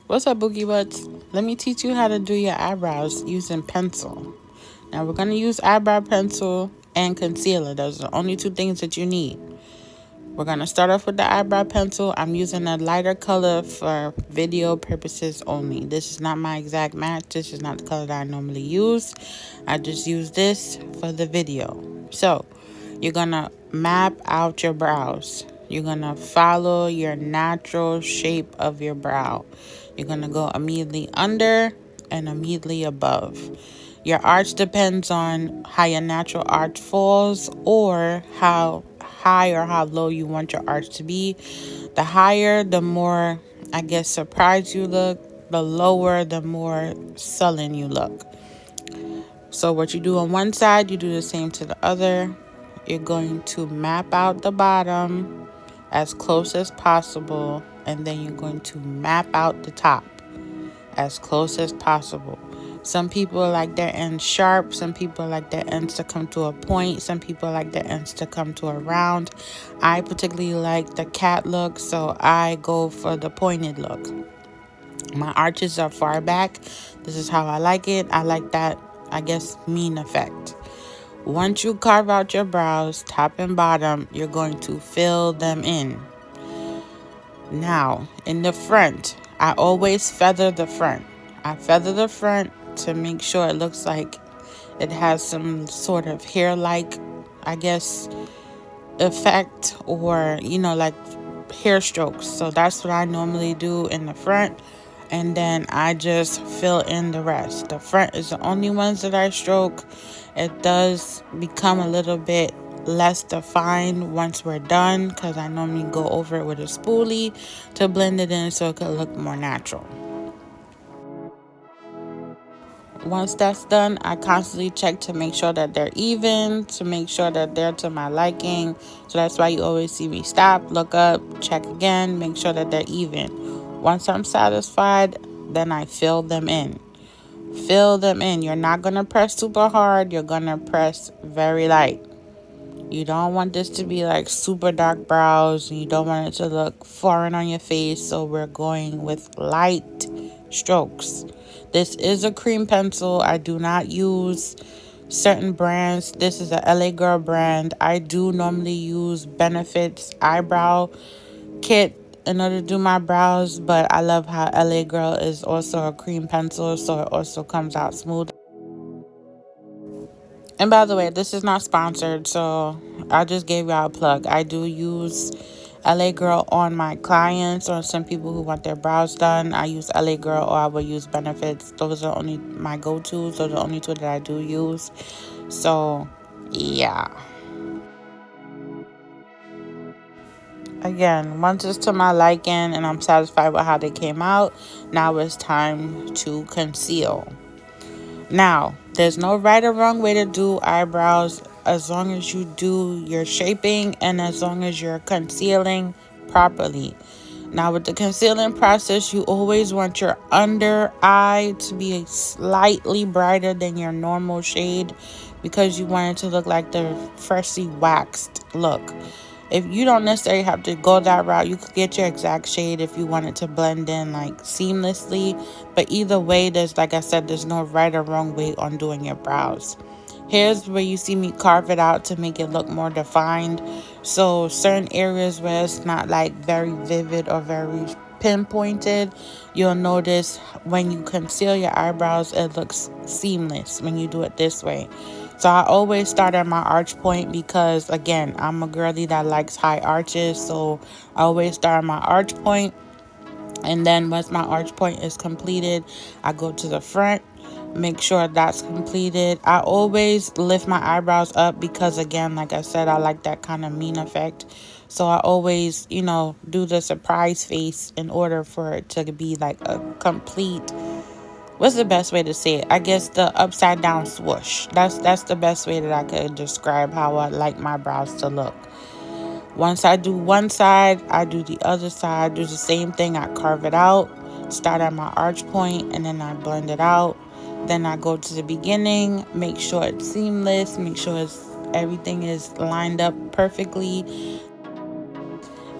What's up, Boogie Butts? Let me teach you how to do your eyebrows using pencil. Now, we're going to use eyebrow pencil and concealer. Those are the only two things that you need. We're going to start off with the eyebrow pencil. I'm using a lighter color for video purposes only. This is not my exact match. This is not the color that I normally use. I just use this for the video. So, you're going to map out your brows. You're going to follow your natural shape of your brow. You're going to go immediately under and immediately above. Your arch depends on how your natural arch falls or how high or how low you want your arch to be. The higher, the more, I guess, surprised you look. The lower, the more sullen you look. So what you do on one side, you do the same to the other. You're going to map out the bottom as close as possible, and then you're going to map out the top as close as possible. Some people like their ends sharp. Some people like their ends to come to a point. Some people like their ends to come to a round. I particularly like the cat look, so I go for the pointed look. My arches are far back. This is how I like it. I like that, I guess, mean effect. Once you carve out your brows, top and bottom, you're going to fill them in. Now, in the front, I always feather the front. I feather the front to make sure it looks like it has some sort of hair-like, I guess, effect, or, like hair strokes. So that's what I normally do in the front. And then I just fill in the rest. The front is the only ones that I stroke. It does become a little bit less defined once we're done, because I normally go over it with a spoolie to blend it in so it could look more natural. Once that's done, I constantly check to make sure that they're even, to make sure that they're to my liking. So that's why you always see me stop, look up, check again, make sure that they're even. Once I'm satisfied, then I fill them in. Fill them in. You're not going to press super hard. You're going to press very light. You don't want this to be like super dark brows, and you don't want it to look foreign on your face. So we're going with light strokes. This is a cream pencil. I do not use certain brands. This is a LA Girl brand. I do normally use Benefit's eyebrow kit in order to do my brows, but I love how LA Girl is also a cream pencil, so it also comes out smooth. And by the way, this is not sponsored, so I just gave y'all a plug. I do use LA Girl on my clients or some people who want their brows done. I use LA Girl, or I will use Benefits. Those are only my go-tos. Those are the only two that I do use. So, yeah. Again, once it's to my liking and I'm satisfied with how they came out, now it's time to conceal. Now, there's no right or wrong way to do eyebrows as long as you do your shaping and as long as you're concealing properly. Now, with the concealing process, you always want your under eye to be slightly brighter than your normal shade, because you want it to look like the freshly waxed look. If you don't necessarily have to go that route, you could get your exact shade if you want it to blend in like seamlessly. But either way, like I said, there's no right or wrong way on doing your brows. Here's where you see me carve it out to make it look more defined. So certain areas where it's not like very vivid or very pinpointed, you'll notice when you conceal your eyebrows, it looks seamless when you do it this way. So I always start at my arch point because, again, I'm a girly that likes high arches. So I always start at my arch point. And then once my arch point is completed, I go to the front, make sure that's completed. I always lift my eyebrows up because, again, like I said, I like that kind of mean effect. So I always, do the surprise face in order for it to be like a complete, what's the best way to say it? I guess the upside down swoosh. That's the best way that I could describe how I like my brows to look. Once I do one side, I do the other side. Do the same thing. I carve it out, start at my arch point, and then I blend it out. Then I go to the beginning, make sure it's seamless, make sure everything is lined up perfectly.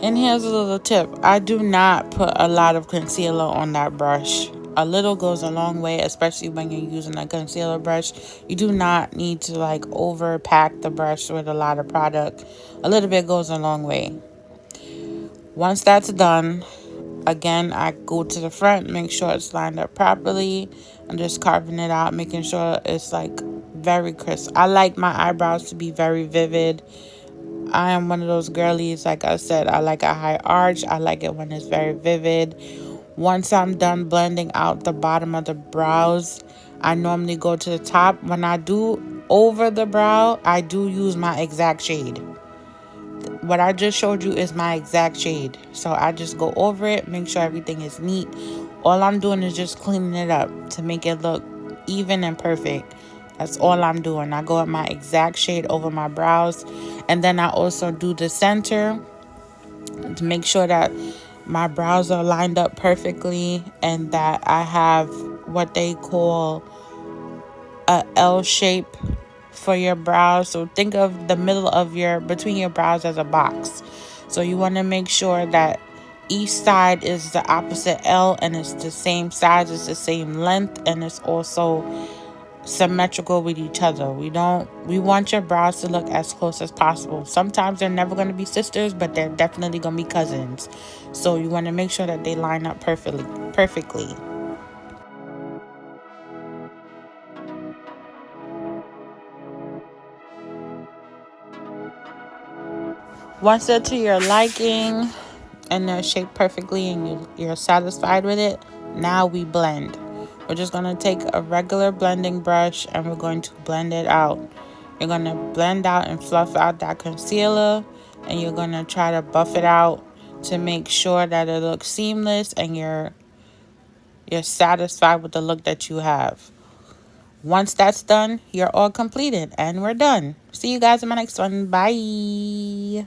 And here's a little tip. I do not put a lot of concealer on that brush. A little goes a long way, especially when you're using a concealer brush. You do not need to like overpack the brush with a lot of product. A little bit goes a long way. Once that's done, again, I go to the front, make sure it's lined up properly. I'm just carving it out, making sure it's like very crisp. I like my eyebrows to be very vivid. I am one of those girlies, like I said, I like a high arch. I like it when it's very vivid. Once I'm done blending out the bottom of the brows, I normally go to the top. When I do over the brow, I do use my exact shade. What I just showed you is my exact shade. So I just go over it, make sure everything is neat. All I'm doing is just cleaning it up to make it look even and perfect. That's all I'm doing. I go with my exact shade over my brows. And then I also do the center to make sure that my brows are lined up perfectly and that I have what they call a L shape for your brows. So think of the middle of between your brows as a box. So you want to make sure that each side is the opposite L and it's the same size, it's the same length, and it's also symmetrical with each other. We want your brows to look as close as possible. Sometimes they're never going to be sisters, but they're definitely going to be cousins. So you want to make sure that they line up perfectly. Once they're to your liking and they're shaped perfectly and you're satisfied with it, now we blend. We're just going to take a regular blending brush and we're going to blend it out. You're going to blend out and fluff out that concealer, and you're going to try to buff it out to make sure that it looks seamless and you're satisfied with the look that you have. Once that's done, you're all completed and we're done. See you guys in my next one. Bye.